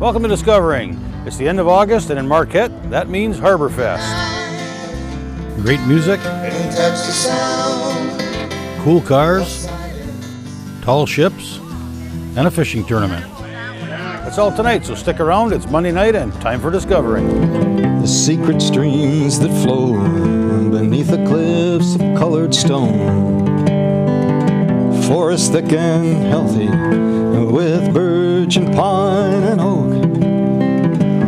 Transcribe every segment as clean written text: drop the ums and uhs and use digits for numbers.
Welcome to Discovering. It's the end of August, and in Marquette, that means Harborfest. Great music, cool cars, tall ships, and a fishing tournament. That's all tonight, so stick around. It's Monday night and time for Discovering. The secret streams that flow beneath the cliffs of colored stone. Forests thick and healthy with birch and pine and oak.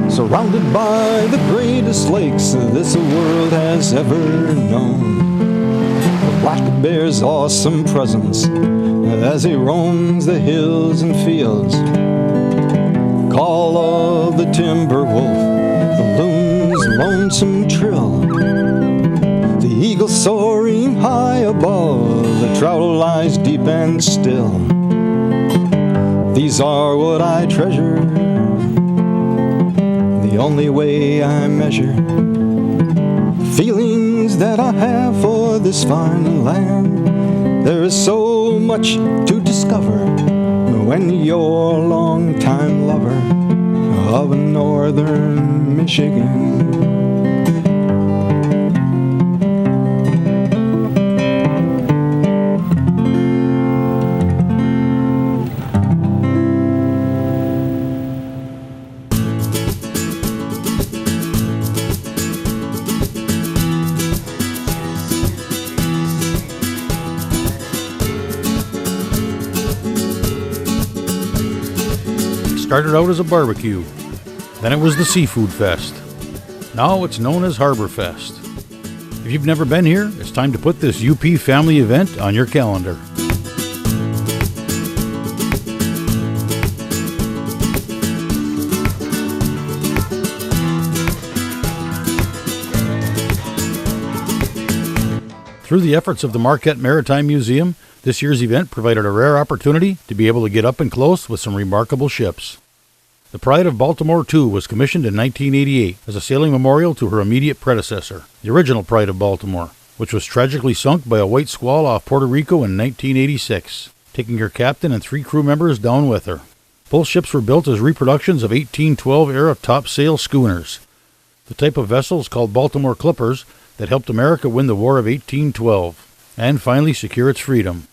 Surrounded by the greatest lakes this world has ever known. The black bear's awesome presence as he roams the hills and fields. Call of the timber wolf, the loon's lonesome trill. The eagle soaring high above, the trout lies deep and still. These are what I treasure, the only way I measure feelings that I have for this fine land. There is so much to discover when you're a long-time lover of northern Michigan. Started out as a barbecue, then it was the Seafood Fest. Now it's known as Harborfest. If you've never been here, it's time to put this UP family event on your calendar. Through the efforts of the Marquette Maritime Museum, this year's event provided a rare opportunity to be able to get up and close with some remarkable ships. The Pride of Baltimore II was commissioned in 1988 as a sailing memorial to her immediate predecessor, the original Pride of Baltimore, which was tragically sunk by a white squall off Puerto Rico in 1986, taking her captain and 3 crew members down with her. Both ships were built as reproductions of 1812-era topsail schooners, the type of vessels called Baltimore Clippers that helped America win the War of 1812 and finally secure its freedom.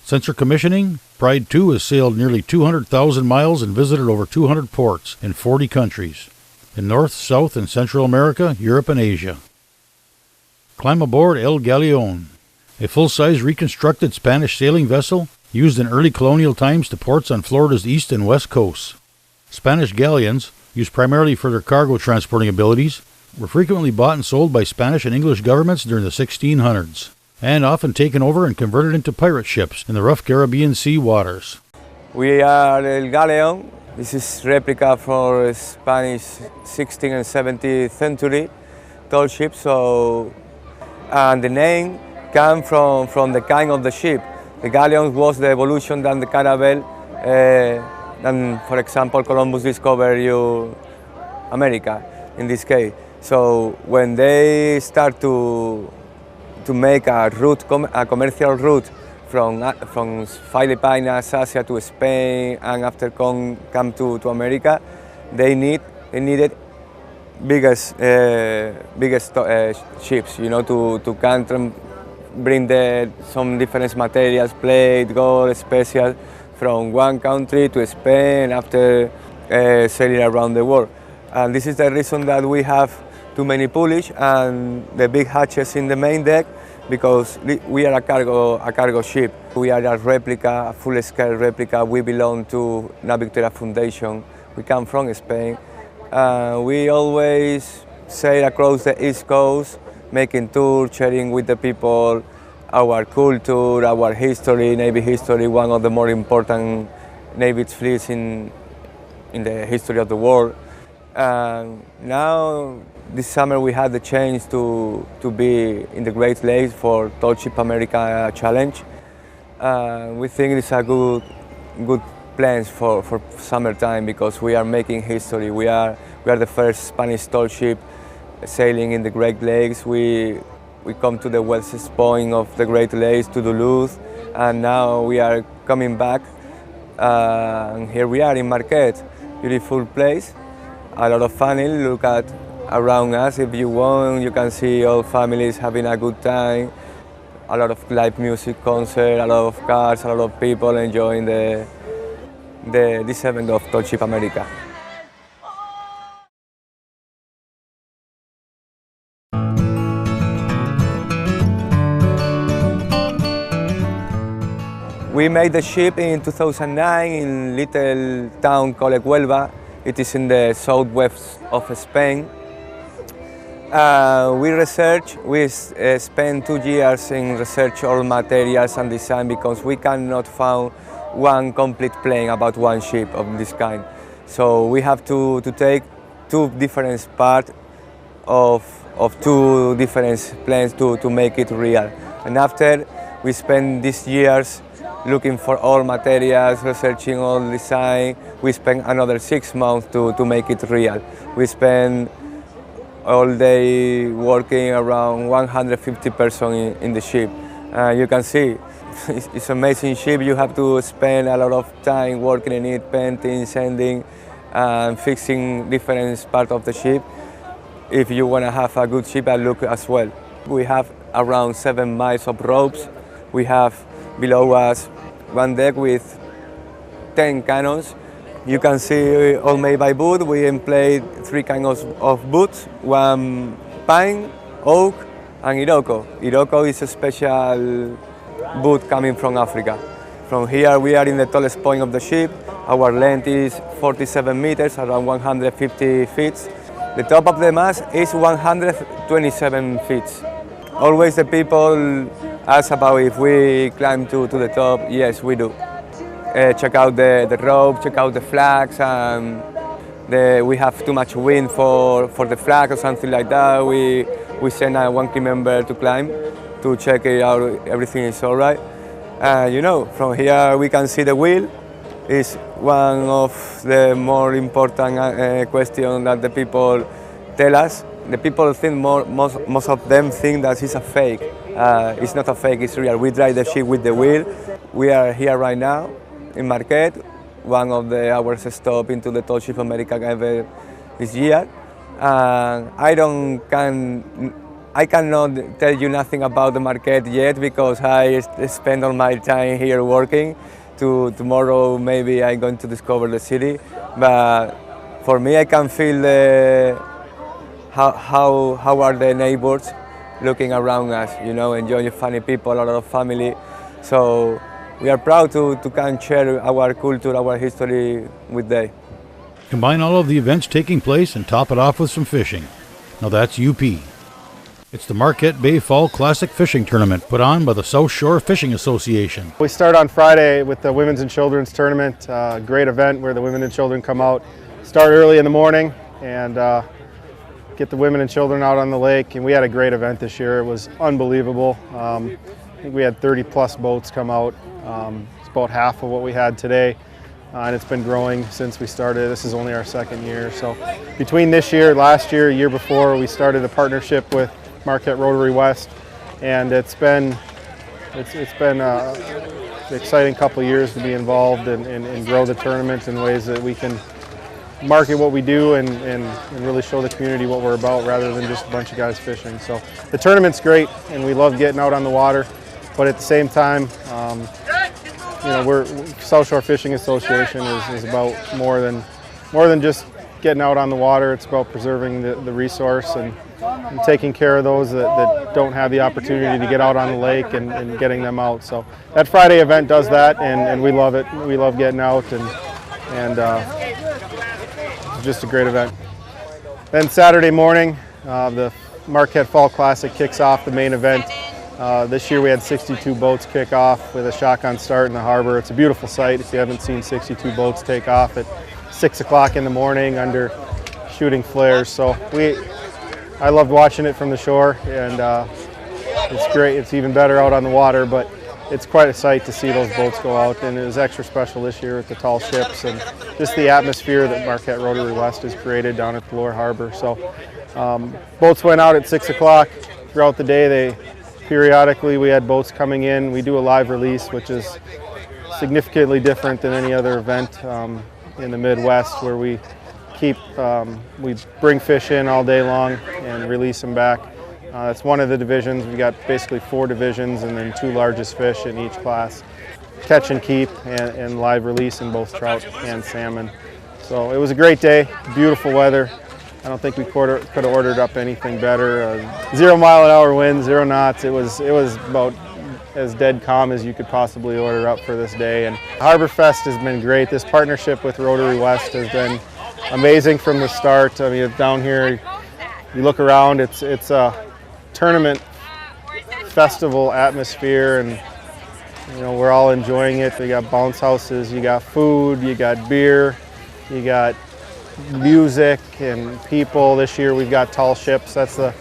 Since her commissioning, Pride II has sailed nearly 200,000 miles and visited over 200 ports in 40 countries, in North, South, and Central America, Europe, and Asia. Climb aboard El Galeon, a full-size reconstructed Spanish sailing vessel used in early colonial times to ports on Florida's east and west coasts. Spanish galleons, used primarily for their cargo transporting abilities, were frequently bought and sold by Spanish and English governments during the 1600s. And often taken over and converted into pirate ships in the rough Caribbean Sea waters. We are El Galeon. This is replica for Spanish 16th and 17th century tall ship. And the name came from the kind of the ship. The galleon was the evolution than the caravel. Than, for example, Columbus discovered America in this case. So when they start to make a commercial route from Philippines, Asia to Spain, and after come to America, they needed biggest ships, to bring some different materials, plate, gold, special, from one country to Spain after sailing around the world. And this is the reason that we have too many pulleys and the big hatches in the main deck, because we are a cargo ship. We are a replica, a full-scale replica. We belong to Na Victoria Foundation. We come from Spain. We always sail across the East Coast, making tours, sharing with the people our culture, our history, Navy history, one of the more important Navy fleets in the history of the world. Now, this summer we had the chance to be in the Great Lakes for Tall Ship America Challenge. We think it's a good plans for summertime because we are making history. We are the first Spanish tall ship sailing in the Great Lakes. We come to the western point of the Great Lakes, to Duluth, and now we are coming back. And here we are in Marquette. beautiful place, a lot of family. Look at around us if you want, you can see all families having a good time, a lot of live music concert, a lot of cars, a lot of people enjoying this event of Tall Ship America. We made the ship in 2009 in little town called Huelva. It is in the southwest of Spain. We spent 2 years in research all materials and design because we cannot find one complete plane about one ship of this kind. So we have to take 2 different parts of 2 different planes to make it real. And after we spend these years looking for all materials, researching all design, we spent another 6 months to make it real. We spent all day working, around 150 persons in the ship. You can see, it's an amazing ship. You have to spend a lot of time working in it, painting, sanding, and fixing different parts of the ship if you want to have a good ship and look as well. We have around 7 miles of ropes. We have below us one deck with 10 cannons. You can see all made by wood. We employed 3 kinds of woods, one pine, oak, and Iroko. Iroko is a special wood coming from Africa. From here we are in the tallest point of the ship. Our length is 47 meters, around 150 feet. The top of the mast is 127 feet. Always the people ask about if we climb to the top. Yes, we do. Check out the rope, check out the flags, and we have too much wind for the flag or something like that. We send one crew member to climb to check it out, everything is all right. You know, from here we can see the wheel. It's one of the more important questions that the people tell us. The people think most of them think that it's a fake. It's not a fake, it's real. We drive the ship with the wheel. We are here right now in Marquette, one of our stops into the Tall Ship America ever this year. I cannot tell you nothing about the Marquette yet because I spend all my time here working. Tomorrow maybe I'm going to discover the city, but for me I can feel how are the neighbors looking around us, you know, enjoying funny people, a lot of family. So we are proud to can share our culture, our history with them. Combine all of the events taking place and top it off with some fishing. Now that's UP. It's the Marquette Bay Fall Classic Fishing Tournament put on by the South Shore Fishing Association. We start on Friday with the Women's and Children's Tournament, a great event where the women and children come out, start early in the morning and get the women and children out on the lake. And we had a great event this year. It was unbelievable. I think we had 30 plus boats come out. It's about half of what we had today. And it's been growing since we started. This is only our 2nd year. So between this year, last year, year before, we started a partnership with Marquette Rotary West, and it's been an exciting couple of years to be involved and grow the tournament in ways that we can market what we do and really show the community what we're about rather than just a bunch of guys fishing. So the tournament's great and we love getting out on the water, but at the same time, you know, South Shore Fishing Association is about more than just getting out on the water. It's about preserving the resource and taking care of those that don't have the opportunity to get out on the lake and getting them out. So that Friday event does that, and we love it. We love getting out, and it's just a great event. Then Saturday morning, the Marquette Fall Classic kicks off the main event. This year we had 62 boats kick off with a shotgun start in the harbor. It's a beautiful sight if you haven't seen 62 boats take off at 6 o'clock in the morning under shooting flares. So I loved watching it from the shore, and it's great. It's even better out on the water, but it's quite a sight to see those boats go out, and it was extra special this year with the tall ships and just the atmosphere that Marquette Rotary West has created down at the Lower Harbor. So boats went out at 6 o'clock throughout the day. Periodically we had boats coming in. We do a live release, which is significantly different than any other event. in the Midwest, where we bring fish in all day long and release them back. That's one of the divisions. We've got basically 4 divisions and then 2 largest fish in each class. Catch and keep and live release in both trout and salmon. So it was a great day, beautiful weather. I don't think we could have ordered up anything better. 0 mile-an-hour wind, 0 knots. It was about as dead calm as you could possibly order up for this day. And Harborfest has been great. This partnership with Rotary West has been amazing from the start. I mean, down here, you look around, it's a tournament festival atmosphere, and you know, we're all enjoying it. You got bounce houses, you got food, you got beer, you got music and people. This year we've got tall ships. That's the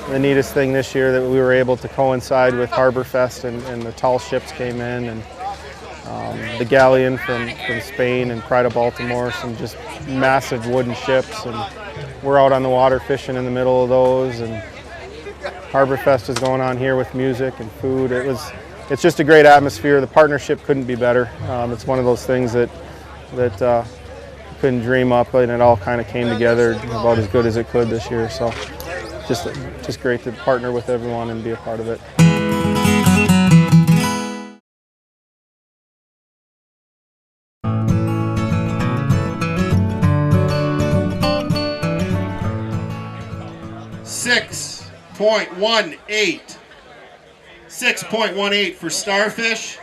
neatest thing this year, that we were able to coincide with Harborfest, and the tall ships came in, and the galleon from Spain and Pride of Baltimore, some just massive wooden ships, and we're out on the water fishing in the middle of those, and Harborfest is going on here with music and food. It's just a great atmosphere. The partnership couldn't be better. It's one of those things that couldn't dream up, and it all kind of came together about as good as it could this year. So just great to partner with everyone and be a part of it. $6.18 for starfish.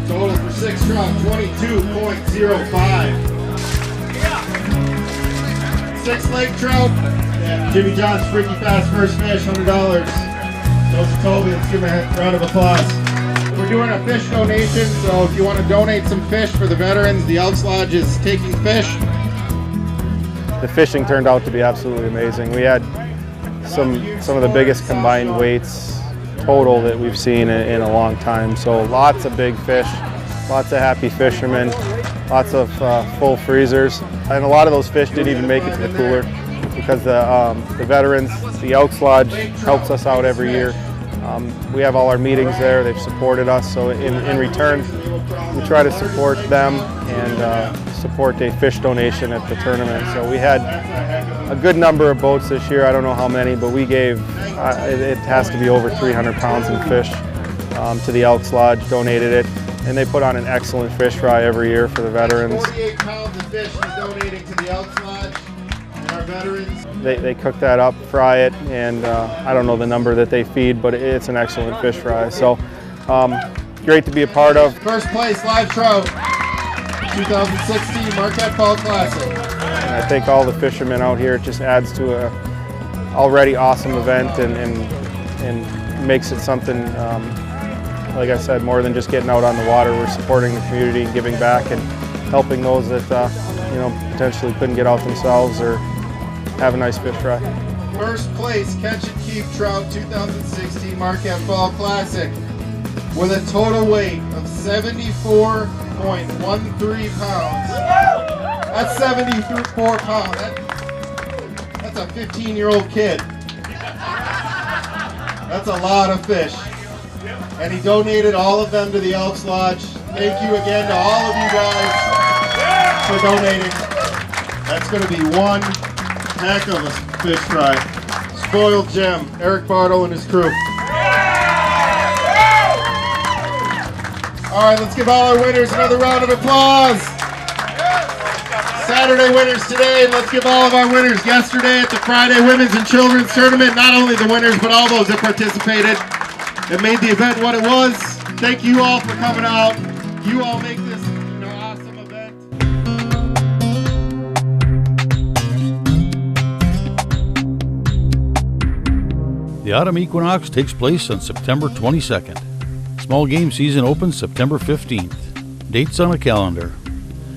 Total for 6 trout, 22.05. 6 lake trout. Jimmy John's Freaky Fast first fish, $100. Joseph Toby, let's give him a round of applause. We're doing a fish donation, so if you want to donate some fish for the veterans, the Elks Lodge is taking fish. The fishing turned out to be absolutely amazing. We had some of the biggest combined weights total that we've seen in a long time. So lots of big fish, lots of happy fishermen, lots of full freezers, and a lot of those fish didn't even make it to the cooler, because the veterans, the Elks Lodge, helps us out every year. We have all our meetings there. They've supported us, so in return, we try to support them and support a fish donation at the tournament. So we had a good number of boats this year. I don't know how many, but we gave, it has to be over 300 pounds in fish to the Elks Lodge, donated it, and they put on an excellent fish fry every year for the veterans. 48 pounds of fish is donating to the Elks Lodge and our veterans. They cook that up, fry it, and I don't know the number that they feed, but it's an excellent fish fry. So great to be a part of. First place live trout, 2016 Marquette Bay Classic. And I think all the fishermen out here, it just adds to a already awesome event and makes it something, like I said, more than just getting out on the water. We're supporting the community and giving back and helping those that potentially couldn't get out themselves or have a nice fish fry. First place catch and keep trout 2016 Marquette Bay Classic with a total weight of 74.13 pounds. That's 74 pounds. That's a 15-year-old kid. That's a lot of fish. And he donated all of them to the Elks Lodge. Thank you again to all of you guys for donating. That's going to be one heck of a fish fry. Spoiled gem, Eric Bartle and his crew. All right, let's give all our winners another round of applause. Saturday winners today, and let's give all of our winners yesterday at the Friday Women's and Children's Tournament. Not only the winners, but all those that participated that made the event what it was. Thank you all for coming out. You all make this an awesome event. The autumn equinox takes place on September 22nd. Small game season opens September 15th. Dates on a calendar.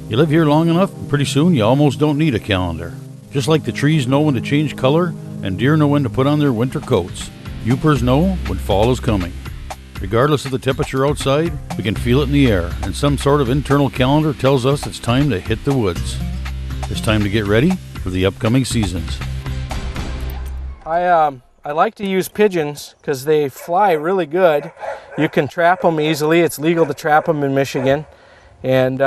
You live here long enough, and pretty soon you almost don't need a calendar. Just like the trees know when to change color and deer know when to put on their winter coats, Yoopers know when fall is coming. Regardless of the temperature outside, we can feel it in the air, and some sort of internal calendar tells us it's time to hit the woods. It's time to get ready for the upcoming seasons. I like to use pigeons because they fly really good. You can trap them easily. It's legal to trap them in Michigan. And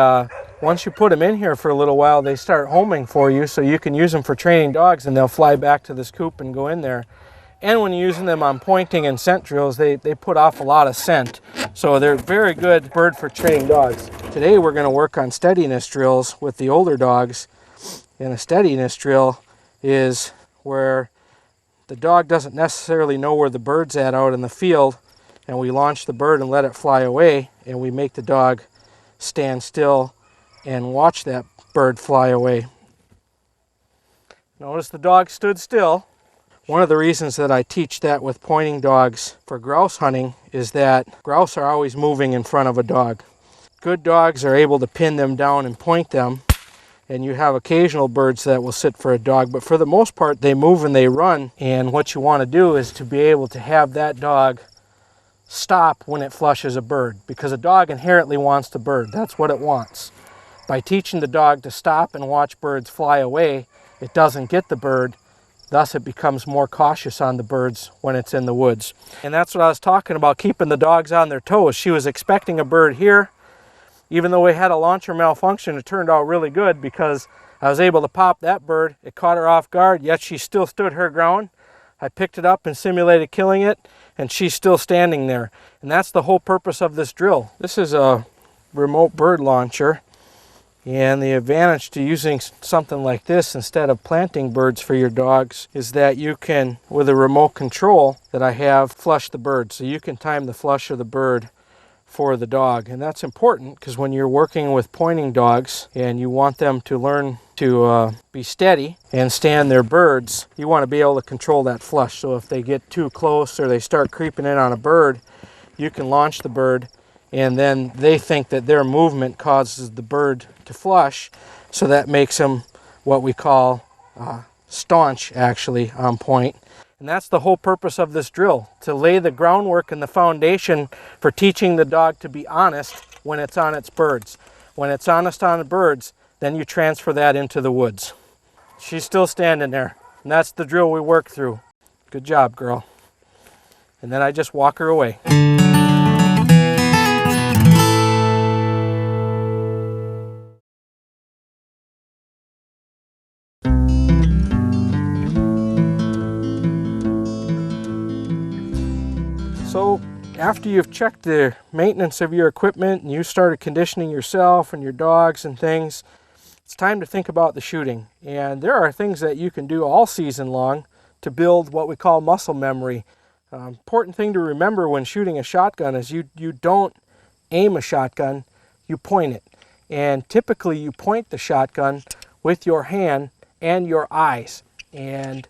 once you put them in here for a little while, they start homing for you, so you can use them for training dogs, and they'll fly back to this coop and go in there. And when you're using them on pointing and scent drills, they put off a lot of scent. So they're a very good bird for training dogs. Today we're going to work on steadiness drills with the older dogs. And a steadiness drill is where the dog doesn't necessarily know where the bird's at out in the field, and we launch the bird and let it fly away, and we make the dog stand still and watch that bird fly away. Notice the dog stood still. One of the reasons that I teach that with pointing dogs for grouse hunting is that grouse are always moving in front of a dog. Good dogs are able to pin them down and point them, and you have occasional birds that will sit for a dog, but for the most part they move and they run, and what you want to do is to be able to have that dog stop when it flushes a bird, because a dog inherently wants the bird. That's what it wants. By teaching the dog to stop and watch birds fly away, it doesn't get the bird, thus it becomes more cautious on the birds when it's in the woods. And that's what I was talking about, keeping the dogs on their toes. She was expecting a bird here. Even though we had a launcher malfunction, it turned out really good because I was able to pop that bird. It caught her off guard, yet she still stood her ground. I picked it up and simulated killing it, and she's still standing there. And that's the whole purpose of this drill. This is a remote bird launcher, and the advantage to using something like this instead of planting birds for your dogs is that you can, with a remote control that I have, flush the bird. So you can time the flush of the bird for the dog, and that's important because when you're working with pointing dogs and you want them to learn to be steady and stand their birds, you want to be able to control that flush. So if they get too close or they start creeping in on a bird, you can launch the bird, and then they think that their movement causes the bird to flush, so that makes them what we call staunch, actually, on point. And that's the whole purpose of this drill, to lay the groundwork and the foundation for teaching the dog to be honest when it's on its birds. When it's honest on the birds, then you transfer that into the woods. She's still standing there, and that's the drill we work through. Good job, girl. And then I just walk her away. So after you've checked the maintenance of your equipment and you started conditioning yourself and your dogs and things, it's time to think about the shooting. And there are things that you can do all season long to build what we call muscle memory. Important thing to remember when shooting a shotgun is you don't aim a shotgun, you point it. And typically you point the shotgun with your hand and your eyes. And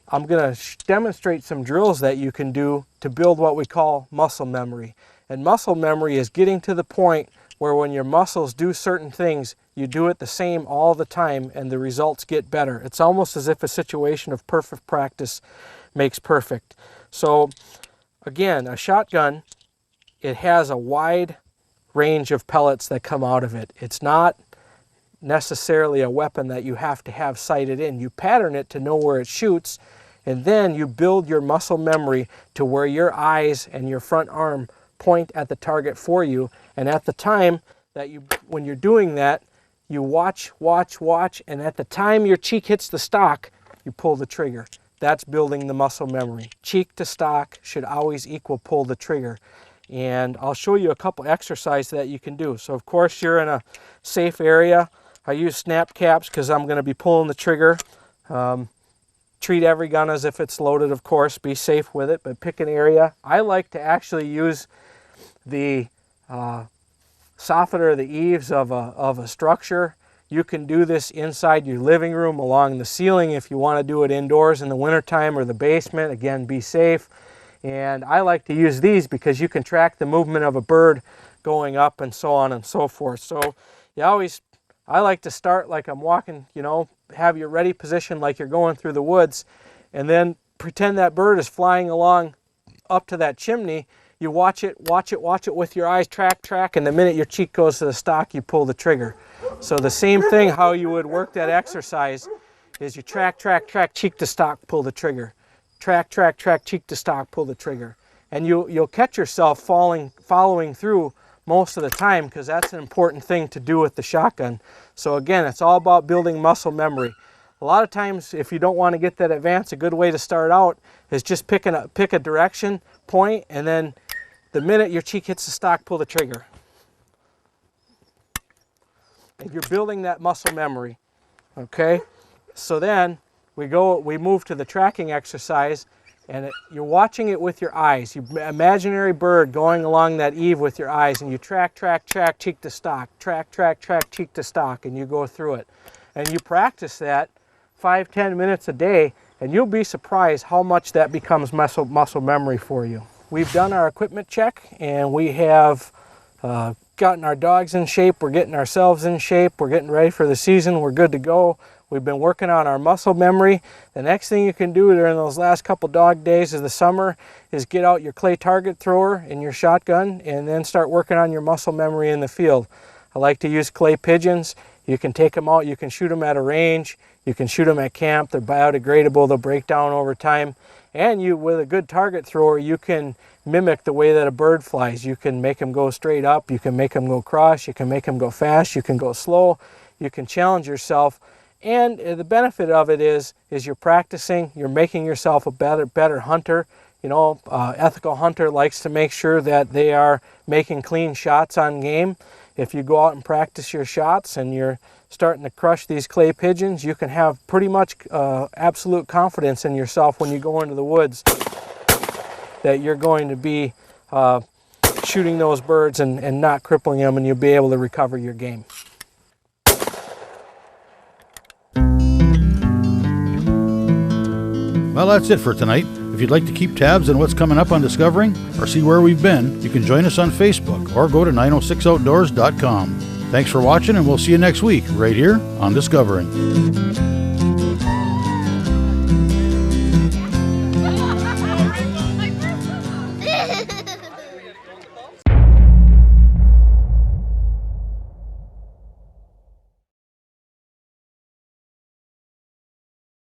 I'm going to demonstrate some drills that you can do to build what we call muscle memory. And muscle memory is getting to the point where when your muscles do certain things, you do it the same all the time and the results get better. It's almost as if a situation of perfect practice makes perfect. So again, a shotgun, it has a wide range of pellets that come out of it. It's not necessarily a weapon that you have to have sighted in. You pattern it to know where it shoots, and then you build your muscle memory to where your eyes and your front arm point at the target for you. And at the time that when you're doing that, you watch, and at the time your cheek hits the stock, you pull the trigger. That's building the muscle memory. Cheek to stock should always equal pull the trigger. And I'll show you a couple exercises that you can do. So of course you're in a safe area. I use snap caps because I'm going to be pulling the trigger. Treat every gun as if it's loaded, of course. Be safe with it, but pick an area. I like to actually use the soffit or the eaves of a structure. You can do this inside your living room, along the ceiling if you want to do it indoors in the wintertime, or the basement. Again, be safe. And I like to use these because you can track the movement of a bird going up and so on and so forth. So I like to start like I'm walking, have your ready position like you're going through the woods, and then pretend that bird is flying along up to that chimney, you watch it with your eyes, track, and the minute your cheek goes to the stock, you pull the trigger. So the same thing, how you would work that exercise is you track, cheek to stock, pull the trigger. Track, cheek to stock, pull the trigger. And you'll catch yourself following through most of the time, because that's an important thing to do with the shotgun. So again, it's all about building muscle memory. A lot of times, if you don't want to get that advanced, a good way to start out is just pick a direction, point, and then the minute your cheek hits the stock, pull the trigger. And you're building that muscle memory, okay? So then we move to the tracking exercise, and you're watching it with your eyes. You imaginary bird going along that eave with your eyes, and you track, cheek to stock, track, cheek to stock, and you go through it. And you practice that 5-10 minutes a day, and you'll be surprised how much that becomes muscle memory for you. We've done our equipment check, and we have gotten our dogs in shape. We're getting ourselves in shape. We're getting ready for the season. We're good to go. We've been working on our muscle memory. The next thing you can do during those last couple dog days of the summer is get out your clay target thrower and your shotgun, and then start working on your muscle memory in the field. I like to use clay pigeons. You can take them out, you can shoot them at a range, you can shoot them at camp. They're biodegradable, they'll break down over time. And with a good target thrower, you can mimic the way that a bird flies. You can make them go straight up, you can make them go cross, you can make them go fast, you can go slow, you can challenge yourself. And the benefit of it is you're practicing, you're making yourself a better hunter. You know, ethical hunter likes to make sure that they are making clean shots on game. If you go out and practice your shots and you're starting to crush these clay pigeons, you can have pretty much absolute confidence in yourself when you go into the woods that you're going to be shooting those birds and not crippling them, and you'll be able to recover your game. Well, that's it for tonight. If you'd like to keep tabs on what's coming up on Discovering or see where we've been, you can join us on Facebook or go to 906outdoors.com. Thanks for watching, and we'll see you next week right here on Discovering.